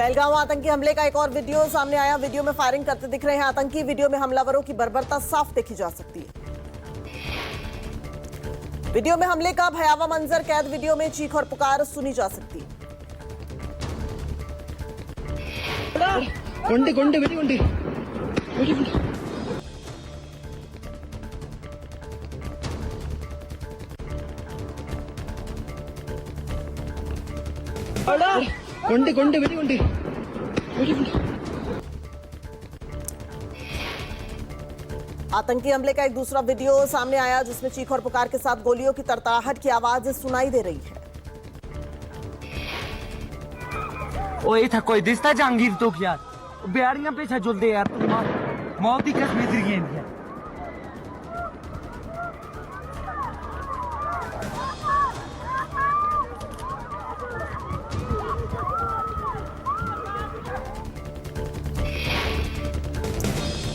पहलगाम आतंकी हमले का एक और वीडियो सामने आया। वीडियो में फायरिंग करते दिख रहे हैं आतंकी। वीडियो में हमलावरों की बर्बरता साफ देखी जा सकती है। वीडियो में हमले का भयावह मंजर कैद। वीडियो में चीख और पुकार सुनी जा सकती है। आतंकी हमले का एक दूसरा वीडियो सामने आया जिसमें चीख और पुकार के साथ गोलियों की तड़तड़ाहट की आवाज सुनाई दे रही है। ओए था कोई दिसता जहांगीर तो यार बिहारियां पे छजुल दे यार तुम मौत ही कसम दे गई है।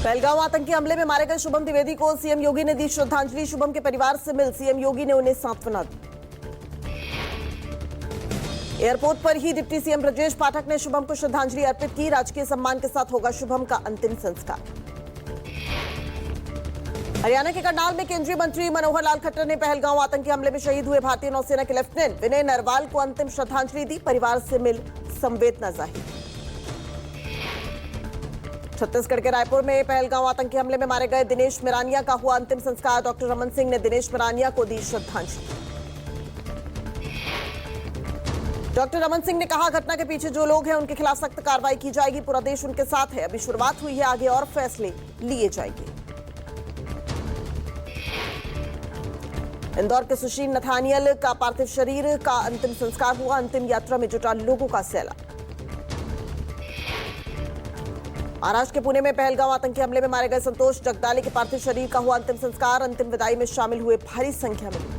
पहलगाम आतंकी हमले में मारे गए शुभम द्विवेदी को सीएम योगी ने दी श्रद्धांजलि। शुभम के परिवार से मिल सीएम योगी ने उन्हें सांत्वना दी। एयरपोर्ट पर ही डिप्टी सीएम ब्रजेश पाठक ने शुभम को श्रद्धांजलि अर्पित की। राजकीय सम्मान के साथ होगा शुभम का अंतिम संस्कार। हरियाणा के करनाल में केंद्रीय मंत्री मनोहर लाल खट्टर ने पहलगाम आतंकी हमले में शहीद हुए भारतीय नौसेना के लेफ्टिनेंट विनय नरवाल को अंतिम श्रद्धांजलि दी। परिवार से मिल संवेदना जाहिर। छत्तीसगढ़ के रायपुर में पहलगाम आतंकी हमले में मारे गए दिनेश मिरानिया का हुआ अंतिम संस्कार। डॉक्टर रमन सिंह ने दिनेश मिरानिया को दी श्रद्धांजलि। डॉक्टर रमन सिंह ने कहा, घटना के पीछे जो लोग हैं उनके खिलाफ सख्त कार्रवाई की जाएगी। पूरा देश उनके साथ है। अभी शुरुआत हुई है, आगे और फैसले लिए जाएंगे। इंदौर के सुशील नथानियल का पार्थिव शरीर का अंतिम संस्कार हुआ। अंतिम यात्रा में जुटा लोगों का सैलाब। महाराष्ट्र के पुणे में पहलगाम आतंकी हमले में मारे गए संतोष जगदाले के पार्थिव शरीर का हुआ अंतिम संस्कार। अंतिम विदाई में शामिल हुए भारी संख्या में लोग।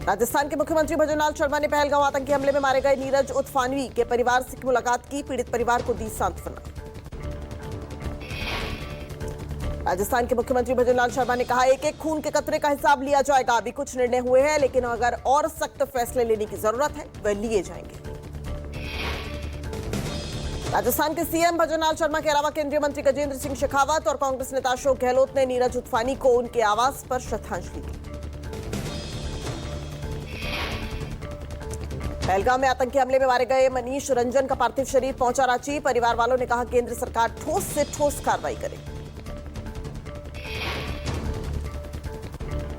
राजस्थान के मुख्यमंत्री भजनलाल शर्मा ने पहलगाम आतंकी हमले में मारे गए नीरज उतफानवी के परिवार से मुलाकात की। पीड़ित परिवार को दी सांत्वना। राजस्थान के मुख्यमंत्री भजनलाल शर्मा ने कहा, एक एक खून के कतरे का हिसाब लिया जाएगा। अभी कुछ निर्णय हुए हैं, लेकिन अगर और सख्त फैसले लेने की जरूरत है वह लिए जाएंगे। राजस्थान के सीएम भजनलाल शर्मा के अलावा केंद्रीय मंत्री गजेंद्र सिंह शेखावत और कांग्रेस नेता अशोक गहलोत ने नीरज उतफानी को उनके आवास पर श्रद्धांजलि दी। पहलगाम में आतंकी हमले में मारे गए मनीष रंजन का पार्थिव शरीर पहुंचा रांची। परिवार वालों ने कहा, केंद्र सरकार ठोस से ठोस कार्रवाई करे।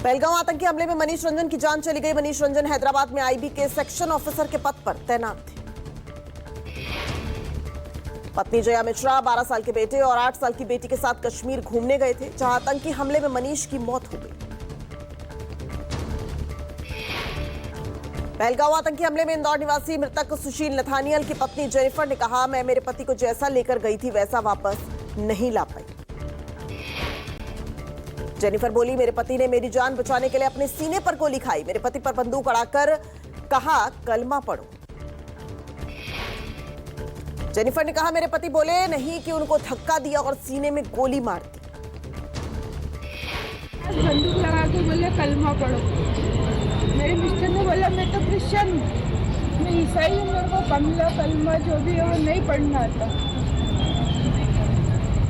पहलगाम आतंकी हमले में मनीष रंजन की जान चली गई। मनीष रंजन हैदराबाद में आईबी के सेक्शन ऑफिसर के पद पर तैनात थे। पत्नी जया मिश्रा 12 साल के बेटे और 8 साल की बेटी के साथ कश्मीर घूमने गए थे, जहां आतंकी हमले में मनीष की मौत हो गई। पहलगाम आतंकी हमले में इंदौर निवासी मृतक सुशील नथानियल की पत्नी जेनिफर ने कहा, मैं मेरे पति को जैसा लेकर गई थी वैसा वापस नहीं ला पाई। जेनिफर बोली, मेरे पति ने मेरी जान बचाने के लिए अपने सीने पर गोली खाई। मेरे पति पर बंदूक अड़ाकर कहा, कलमा पढ़ो। जेनिफर ने कहा, मेरे पति बोले नहीं कि उनको धक्का दिया और सीने में गोली मार दी। बंदूक लगा के बोले कलमा पढ़ो। मेरे मिस्टर ने बोला, मैं तो क्रिश्चियन हूँ, मैं ईसाई हूँ, मेरे को कलमा जो भी है वो नहीं पढ़ना आता।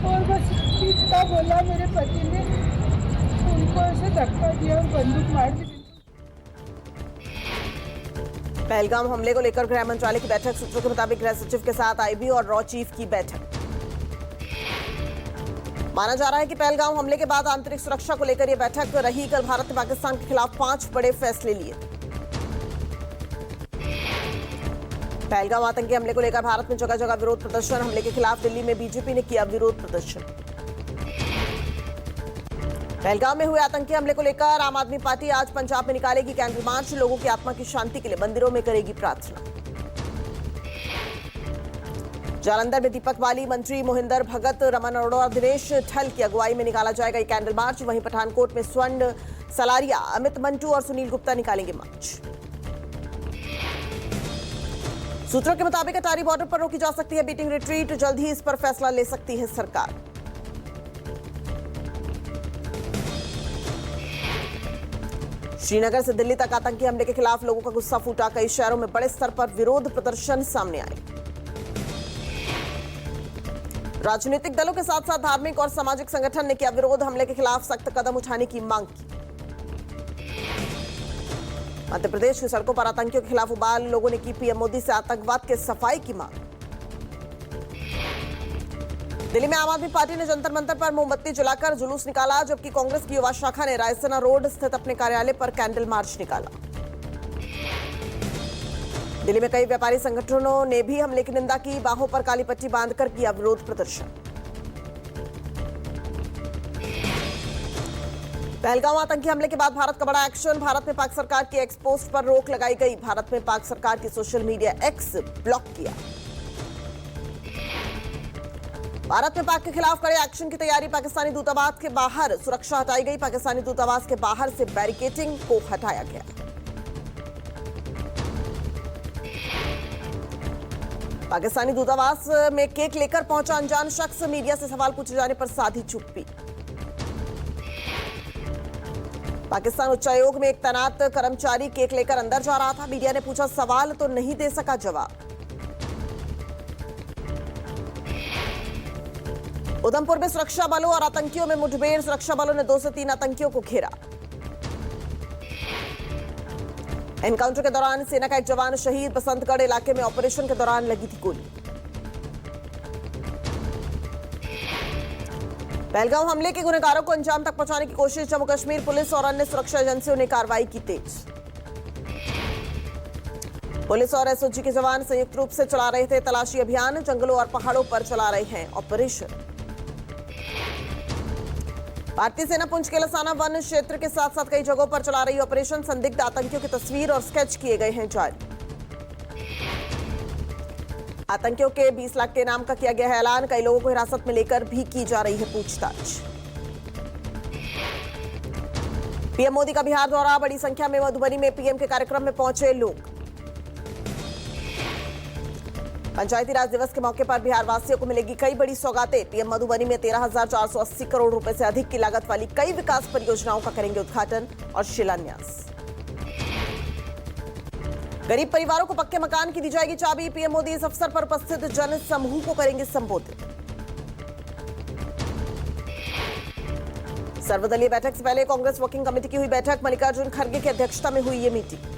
और बस इतना बोला मेरे पति ने, उनको ऐसे धक्का दिया और बंदूक मार दी। पहलगाम हमले को लेकर गृह मंत्रालय की बैठक। सूत्रों के मुताबिक गृह सचिव के साथ आईबी और रॉ चीफ की बैठक। माना जा रहा है कि पहलगाम हमले के बाद आंतरिक सुरक्षा को लेकर यह बैठक रही। कल भारत ने पाकिस्तान के खिलाफ 5 बड़े फैसले लिए। पहलगाम आतंकी हमले को लेकर भारत में जगह जगह विरोध प्रदर्शन। हमले के खिलाफ दिल्ली में बीजेपी ने किया विरोध प्रदर्शन। पहलगाम में हुए आतंकी हमले को लेकर आम आदमी पार्टी आज पंजाब में निकालेगी कैंडल मार्च। लोगों की आत्मा की शांति के लिए मंदिरों में करेगी प्रार्थना। जालंधर में दीपक बाली, मंत्री मोहिंदर भगत, रमन अरोड़ा और दिनेश ठल की अगुवाई में निकाला जाएगा ये कैंडल मार्च। वहीं पठानकोट में स्वर्ण सलारिया, अमित मंटू और सुनील गुप्ता निकालेंगे मार्च। सूत्रों के मुताबिक अटारी बॉर्डर पर रोकी जा सकती है बीटिंग रिट्रीट। जल्द ही इस पर फैसला ले सकती है सरकार। श्रीनगर से दिल्ली तक आतंकी हमले के खिलाफ लोगों का गुस्सा फूटा। कई शहरों में बड़े स्तर पर विरोध प्रदर्शन सामने आए। राजनीतिक दलों के साथ साथ धार्मिक और सामाजिक संगठन ने किया विरोध। हमले के खिलाफ सख्त कदम उठाने की मांग की। मध्य प्रदेश की सड़कों पर आतंकियों के खिलाफ उबाल। लोगों ने की पीएम मोदी से आतंकवाद के सफाई की मांग। दिल्ली में आम आदमी पार्टी ने जंतर मंतर पर मोमबत्ती जलाकर जुलूस निकाला, जबकि कांग्रेस की युवा शाखा ने रायसेना रोड स्थित अपने कार्यालय पर कैंडल मार्च निकाला। दिल्ली में कई व्यापारी संगठनों ने भी हमले की निंदा की। बाहों पर काली पट्टी बांधकर किया विरोध प्रदर्शन। पहलगांव आतंकी हमले के बाद भारत का बड़ा एक्शन। भारत में पाक सरकार की एक्स पोस्ट पर रोक लगाई गई। भारत में पाक सरकार की सोशल मीडिया एक्स ब्लॉक किया। भारत में पाक के खिलाफ कड़े एक्शन की तैयारी। पाकिस्तानी दूतावास के बाहर सुरक्षा हटाई गई। पाकिस्तानी दूतावास के बाहर से बैरिकेडिंग को हटाया गया। पाकिस्तानी दूतावास में केक लेकर पहुंचा अनजान शख्स। मीडिया से सवाल पूछे जाने पर साधी चुप्पी। पाकिस्तान उच्चायोग में एक तैनात कर्मचारी केक लेकर अंदर जा रहा था। मीडिया ने पूछा सवाल तो नहीं दे सका जवाब। उधमपुर में सुरक्षा बलों और आतंकियों में मुठभेड़। सुरक्षा बलों ने 2 से 3 आतंकियों को घेरा। एनकाउंटर के दौरान सेना का एक जवान शहीद। बसंतगढ़ इलाके में ऑपरेशन के दौरान लगी थी गोली। पहलगांव हमले के गुनहगारों को अंजाम तक पहुंचाने की कोशिश। जम्मू कश्मीर पुलिस और अन्य सुरक्षा एजेंसियों ने कार्रवाई की तेज। पुलिस और एसओजी के जवान संयुक्त रूप से चला रहे थे तलाशी अभियान। जंगलों और पहाड़ों पर चला रहे हैं ऑपरेशन। भारतीय सेना पुंछ के लसाना वन क्षेत्र के साथ साथ कई जगहों पर चला रही ऑपरेशन। संदिग्ध आतंकियों की तस्वीर और स्केच किए गए हैं जारी। आतंकियों के 20 लाख के इनाम का किया गया है ऐलान। कई लोगों को हिरासत में लेकर भी की जा रही है पूछताछ। पीएम मोदी का बिहार दौरा। बड़ी संख्या में मधुबनी में पीएम के कार्यक्रम में पहुंचे लोग। पंचायती राज दिवस के मौके पर बिहार वासियों को मिलेगी कई बड़ी सौगातें। पीएम मधुबनी में 13,480 करोड़ रुपए से अधिक की लागत वाली कई विकास परियोजनाओं का करेंगे उद्घाटन और शिलान्यास। गरीब परिवारों को पक्के मकान की दी जाएगी चाबी। पीएम मोदी इस अवसर पर उपस्थित जन समूह को करेंगे संबोधित। सर्वदलीय बैठक से पहले कांग्रेस वर्किंग कमेटी की हुई बैठक। मल्लिकार्जुन खड़गे की अध्यक्षता में हुई ये मीटिंग।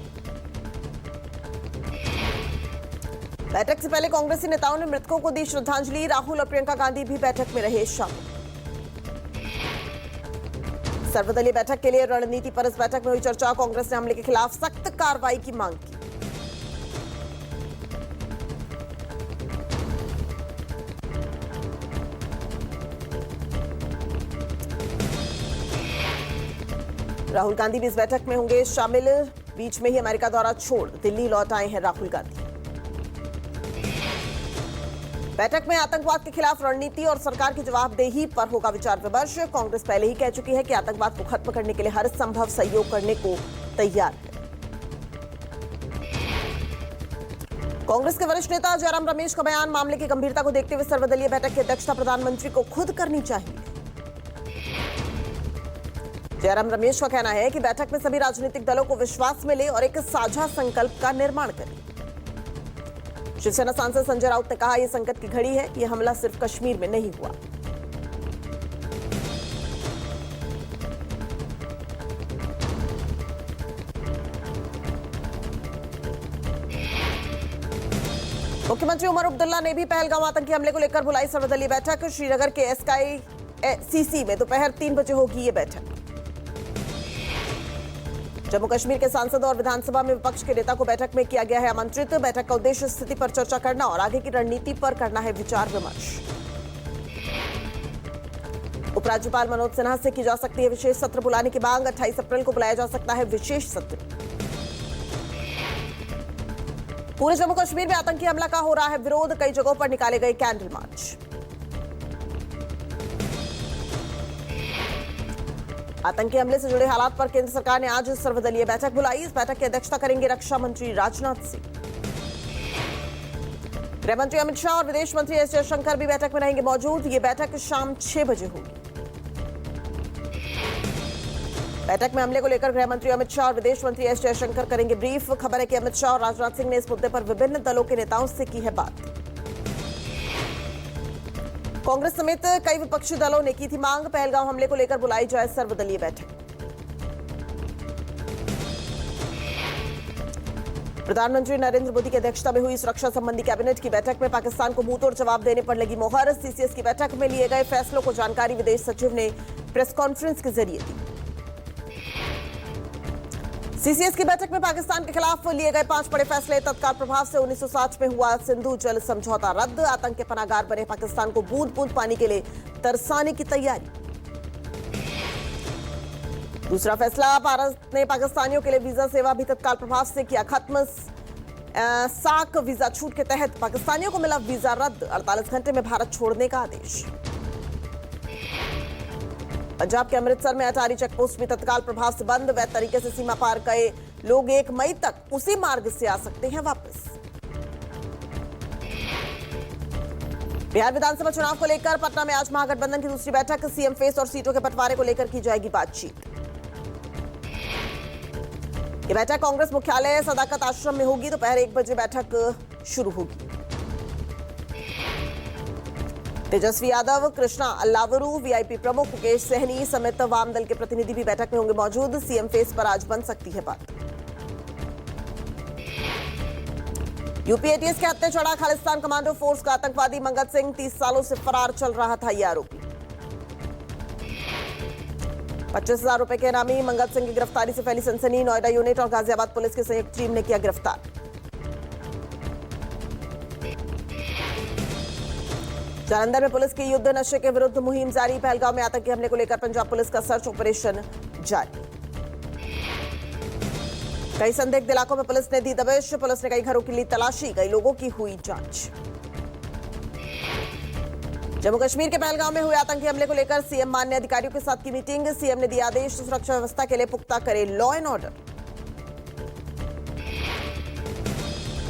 बैठक से पहले कांग्रेसी नेताओं ने मृतकों को दी श्रद्धांजलि। राहुल और प्रियंका गांधी भी बैठक में रहे शामिल। सर्वदलीय बैठक के लिए रणनीति पर इस बैठक में हुई चर्चा। कांग्रेस ने हमले के खिलाफ सख्त कार्रवाई की मांग की। राहुल गांधी भी इस बैठक में होंगे शामिल। बीच में ही अमेरिका दौरा छोड़ दिल्ली लौट आए हैं राहुल गांधी। बैठक में आतंकवाद के खिलाफ रणनीति और सरकार की जवाबदेही पर होगा विचार विमर्श। कांग्रेस पहले ही कह चुकी है कि आतंकवाद को खत्म करने के लिए हर संभव सहयोग करने को तैयार है। कांग्रेस के वरिष्ठ नेता जयराम रमेश का बयान। मामले की गंभीरता को देखते हुए सर्वदलीय बैठक की अध्यक्षता प्रधानमंत्री को खुद करनी चाहिए। जयराम रमेश का कहना है कि बैठक में सभी राजनीतिक दलों को विश्वास मिले और एक साझा संकल्प का निर्माण करें। शिवसेना सांसद संजय राउत ने कहा, यह संकट की घड़ी है। यह हमला सिर्फ कश्मीर में नहीं हुआ। मुख्यमंत्री उमर अब्दुल्ला ने भी पहलगांव आतंकी हमले को लेकर बुलाई सर्वदलीय बैठक। श्रीनगर के SKCC में दोपहर 3 बजे होगी ये बैठक। जम्मू कश्मीर के सांसदों और विधानसभा में विपक्ष के नेता को बैठक में किया गया है आमंत्रित। बैठक का उद्देश्य स्थिति पर चर्चा करना और आगे की रणनीति पर करना है विचार विमर्श। उपराज्यपाल मनोज सिन्हा से की जा सकती है विशेष सत्र बुलाने की मांग। 28 अप्रैल को बुलाया जा सकता है विशेष सत्र। पूरे जम्मू कश्मीर में आतंकी हमला का हो रहा है विरोध। कई जगहों पर निकाले गए कैंडल मार्च। आतंकी हमले से जुड़े हालात पर केंद्र सरकार ने आज सर्वदलीय बैठक बुलाई। इस बैठक की अध्यक्षता करेंगे रक्षा मंत्री राजनाथ सिंह। गृह मंत्री अमित शाह और विदेश मंत्री एस जयशंकर भी बैठक में रहेंगे मौजूद। ये बैठक शाम 6 बजे होगी। बैठक में हमले को लेकर गृह मंत्री अमित शाह और विदेश मंत्री एस जयशंकर करेंगे ब्रीफ। खबर है कि अमित शाह और राजनाथ सिंह ने इस मुद्दे पर विभिन्न दलों के नेताओं से की है बात। कांग्रेस समेत कई विपक्षी दलों ने की थी मांग, पहलगांव हमले को लेकर बुलाई जाए सर्वदलीय बैठक। प्रधानमंत्री नरेंद्र मोदी की अध्यक्षता में हुई सुरक्षा संबंधी कैबिनेट की बैठक में पाकिस्तान को मुंहतोड़ जवाब देने पर लगी मोहर। सीसीएस की बैठक में लिए गए फैसलों को जानकारी विदेश सचिव ने प्रेस कॉन्फ्रेंस के जरिए दी। सीसीएस की बैठक में पाकिस्तान के खिलाफ लिए गए 5 बड़े फैसले। तत्काल प्रभाव से 1960 में हुआ सिंधु जल समझौता रद्द। आतंक के पनाहगार बने पाकिस्तान को बूंद बूंद पानी के लिए तरसाने की तैयारी। दूसरा फैसला, भारत ने पाकिस्तानियों के लिए वीजा सेवा भी तत्काल प्रभाव से किया खत्म। साक वीजा छूट के तहत पाकिस्तानियों को मिला वीजा रद्द। 48 घंटे में भारत छोड़ने का आदेश। पंजाब के अमृतसर में अटारी चेकपोस्ट भी तत्काल प्रभाव से बंद। वैध तरीके से सीमा पार गए लोग 1 मई तक उसी मार्ग से आ सकते हैं वापस। बिहार विधानसभा चुनाव को लेकर पटना में आज महागठबंधन की दूसरी बैठक। सीएम फेस और सीटों के बंटवारे को लेकर की जाएगी बातचीत। ये बैठक कांग्रेस मुख्यालय सदाकत आश्रम में होगी। दोपहर 1 बजे बैठक शुरू होगी। तेजस्वी यादव, कृष्णा अल्लावरू, वीआईपी प्रमुख मुकेश सहनी समेत वाम दल के प्रतिनिधि भी बैठक में होंगे मौजूद। सीएम फेस पर आज बन सकती है बात। यूपी एटीएस के हत्या चढ़ा खालिस्तान कमांडो फोर्स का आतंकवादी मंगत सिंह। 30 सालों से फरार चल रहा था यह आरोपी। 25,000 रुपए के इनामी मंगत सिंह की गिरफ्तारी से फैली सनसनी। नोएडा यूनिट और गाजियाबाद पुलिस की संयुक्त टीम ने किया गिरफ्तार। जालंधर में पुलिस की युद्ध नशे के विरुद्ध मुहिम जारी। पहलगांव में आतंकी हमले को लेकर पंजाब पुलिस का सर्च ऑपरेशन जारी। कई संदिग्ध इलाकों में पुलिस ने दी दबिश। पुलिस ने कई घरों के लिए तलाशी, कई लोगों की हुई जांच। जम्मू कश्मीर के पहलगांव में हुए आतंकी हमले को लेकर सीएम मान ने अधिकारियों के साथ की मीटिंग। सीएम ने दिया आदेश सुरक्षा व्यवस्था के लिए पुख्ता करे लॉ एंड ऑर्डर।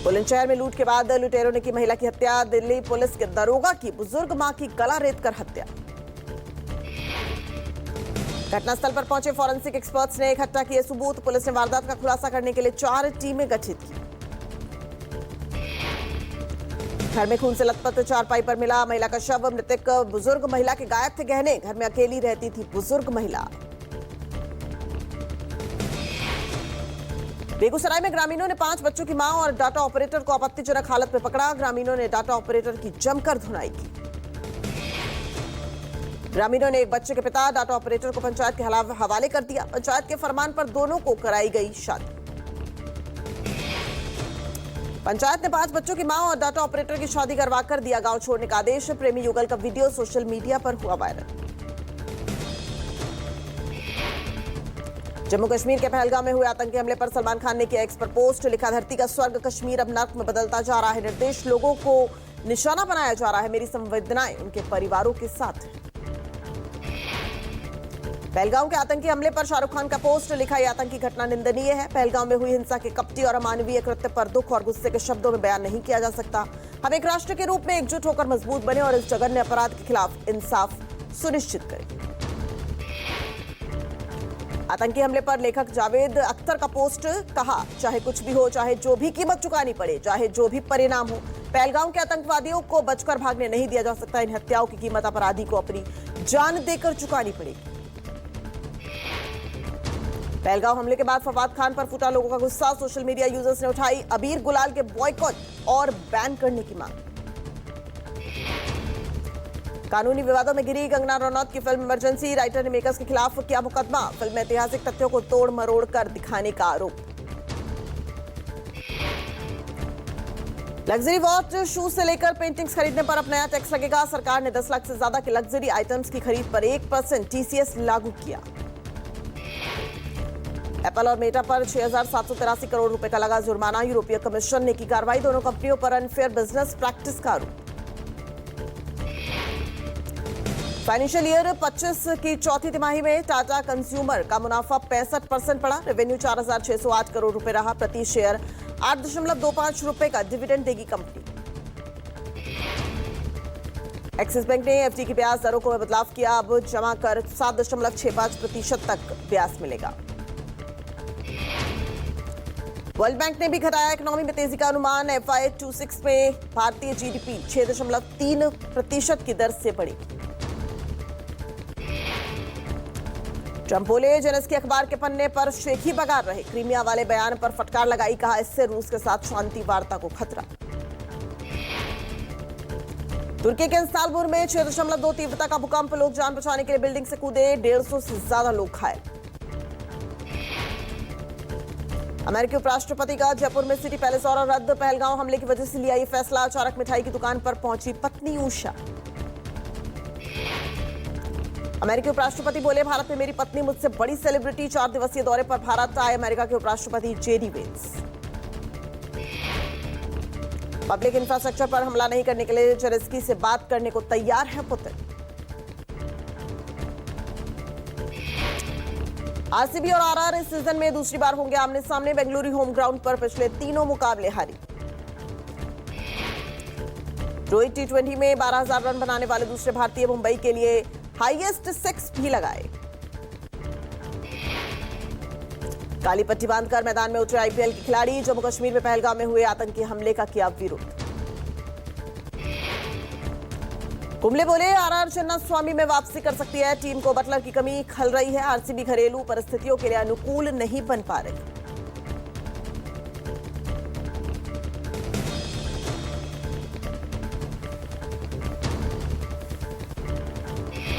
बुलंदशहर में लूट के बाद लुटेरों ने की महिला की हत्या। दिल्ली पुलिस के दरोगा की बुजुर्ग मां की गला रेतकर हत्या। घटनास्थल पर पहुंचे फॉरेंसिक एक्सपर्ट्स ने इकट्ठा किए सबूत। पुलिस ने वारदात का खुलासा करने के लिए 4 टीमें गठित की। घर में खून से लथपथ चारपाई पर मिला महिला का शव। मृतक बुजुर्ग महिला के गायब थे गहने। घर में अकेली रहती थी बुजुर्ग महिला। बेगूसराय में ग्रामीणों ने 5 बच्चों की मां और डाटा ऑपरेटर को आपत्तिजनक हालत में पकड़ा। ग्रामीणों ने डाटा ऑपरेटर की जमकर धुनाई की। ग्रामीणों ने एक बच्चे के पिता डाटा ऑपरेटर को पंचायत के हवाले कर दिया। पंचायत के फरमान पर दोनों को कराई गई शादी। पंचायत ने 5 बच्चों की मां और डाटा ऑपरेटर की शादी करवाकर दिया गांव छोड़ने का आदेश। प्रेमी युगल का वीडियो सोशल मीडिया पर हुआ वायरल। जम्मू कश्मीर के पहलगांव में हुए आतंकी हमले पर सलमान खान ने किया एक्स पर पोस्ट। लिखा, धरती का स्वर्ग कश्मीर अब नर्क में बदलता जा रहा है। निर्देश, लोगों को निशाना बनाया जा रहा है। मेरी संवेदनाएं उनके परिवारों के साथ हैं। पहलगांव के आतंकी हमले पर शाहरुख खान का पोस्ट। लिखा, यह आतंकी घटना निंदनीय है। पहलगांव में हुई हिंसा के कपटी और अमानवीय कृत्य पर दुख और गुस्से के शब्दों में बयान नहीं किया जा सकता। हम एक राष्ट्र के रूप में एकजुट होकर मजबूत बने और इस जघन्य अपराध के खिलाफ इंसाफ सुनिश्चित करें। आतंकी हमले पर लेखक जावेद अख्तर का पोस्ट। कहा, चाहे कुछ भी हो, चाहे जो भी कीमत चुकानी पड़े, चाहे जो भी परिणाम हो, पहलगांव के आतंकवादियों को बचकर भागने नहीं दिया जा सकता। इन हत्याओं की कीमत अपराधी को अपनी जान देकर चुकानी पड़ेगी। पहलगांव हमले के बाद फवाद खान पर फूटा लोगों का गुस्सा। सोशल मीडिया यूजर्स ने उठाई अबीर गुलाल के बॉयकॉट और बैन करने की मांग। कानूनी विवादों में गिरी कंगना रनौत की फिल्म इमरजेंसी। राइटर ने मेकर्स के खिलाफ किया मुकदमा। फिल्म में ऐतिहासिक तथ्यों को तोड़ मरोड़ कर दिखाने का आरोप। लग्जरी वॉच, शूज से लेकर पेंटिंग्स खरीदने पर अब नया टैक्स लगेगा। सरकार ने 10 लाख से ज्यादा के लग्जरी आइटम्स की खरीद पर 1% टीसीएस लागू किया। एप्पल और मेटा पर 6,783 करोड़ रुपए का लगा जुर्माना। यूरोपीय कमीशन ने की कार्रवाई। दोनों कंपनियों पर अनफेयर बिजनेस प्रैक्टिस का आरोप। फाइनेंशियल ईयर 25 की चौथी तिमाही में टाटा कंज्यूमर का मुनाफा 65% बढ़ा। रेवेन्यू 4,608 करोड़ रुपए रहा। प्रति शेयर 8.25 रुपए का डिविडेंड देगी कंपनी। एक्सिस बैंक ने एफडी की ब्याज दरों को बदलाव किया। अब जमा कर 7.65% तक ब्याज मिलेगा। वर्ल्ड बैंक ने भी घटाया इकोनॉमी में तेजी का अनुमान। FY26 में भारतीय जीडीपी 6.3% की दर से बढ़ी। ट्रंप बोले, जेलेंस्की अखबार के पन्ने पर शेखी बगार रहे। क्रीमिया वाले बयान पर फटकार लगाई, कहा इससे रूस के साथ शांति वार्ता को खतरा। तुर्की के इस्तांबुल में 6.2 तीव्रता का भूकंप, लोग जान बचाने के लिए बिल्डिंग से कूदे, 150 से ज्यादा लोग घायल। अमेरिकी उपराष्ट्रपति का जयपुर में सिटी पैलेस और रद्द, पहलगांव हमले की वजह से लिया ये फैसला। अचानक मिठाई की दुकान पर पहुंची पत्नी उषा। अमेरिकी उपराष्ट्रपति बोले, भारत में मेरी पत्नी मुझसे बड़ी सेलिब्रिटी। 4 दिवसीय दौरे पर भारत आए अमेरिका के उपराष्ट्रपति जेडी वेंस। पब्लिक इंफ्रास्ट्रक्चर पर हमला नहीं करने के लिए जेलेंस्की से बात करने को तैयार है पुतिन। आरसीबी और आरआर इस सीजन में दूसरी बार होंगे आमने सामने। बेंगलुरु होम ग्राउंड पर पिछले तीनों मुकाबले हारी। रोहित T20 में 12,000 रन बनाने वाले दूसरे भारतीय, मुंबई के लिए हाईएस्ट 6 भी लगाए। काली पट्टी बांधकर मैदान में उतरे आईपीएल के खिलाड़ी। जम्मू कश्मीर में पहलगाम में हुए आतंकी हमले का किया विरोध। कुंबले बोले, आरआर चिन्नास्वामी में वापसी कर सकती है। टीम को बटलर की कमी खल रही है। आरसीबी घरेलू परिस्थितियों के लिए अनुकूल नहीं बन पा रही।